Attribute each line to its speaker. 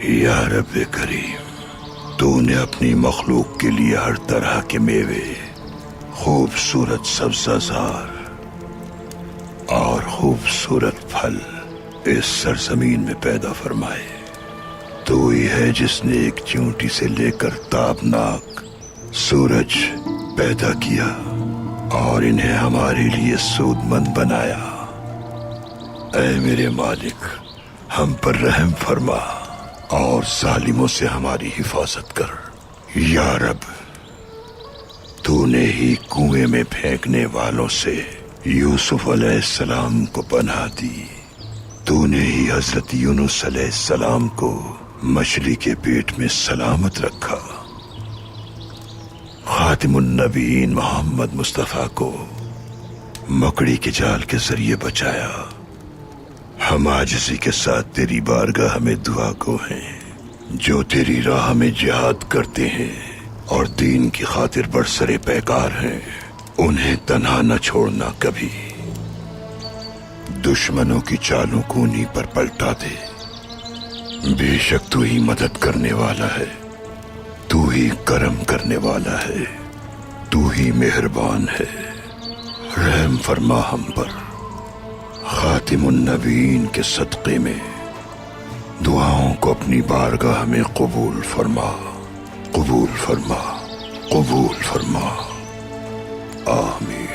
Speaker 1: یا رب کریم، تو نے اپنی مخلوق کے لیے ہر طرح کے میوے، خوبصورت سبزہ زار اور خوبصورت پھل اس سرزمین میں پیدا فرمائے۔ تو ہی ہے جس نے ایک چیونٹی سے لے کر تابناک سورج پیدا کیا اور انہیں ہمارے لیے سود مند بنایا۔ اے میرے مالک، ہم پر رحم فرما اور ظالموں سے ہماری حفاظت کر۔ یا رب، تو نے ہی کنویں میں پھینکنے والوں سے یوسف علیہ السلام کو پناہ دی۔ تو نے ہی حضرت یونس علیہ السلام کو مچھلی کے پیٹ میں سلامت رکھا۔ خاتم النبیین محمد مصطفیٰ کو مکڑی کے جال کے ذریعے بچایا۔ ہم عاجزی کے ساتھ تیری بارگاہ میں دعا گو ہیں۔ جو تیری راہ میں جہاد کرتے ہیں اور دین کی خاطر برسر پیکار ہیں، انہیں تنہا نہ چھوڑنا کبھی۔ دشمنوں کی چالوں کو انہی پر پلٹا دے۔ بے شک تو ہی مدد کرنے والا ہے، تو ہی کرم کرنے والا ہے، تو ہی مہربان ہے۔ رحم فرما ہم پر۔ خاتم النبیین کے صدقے میں دعاؤں کو اپنی بارگاہ میں قبول فرما، قبول فرما، قبول فرما۔ آمین۔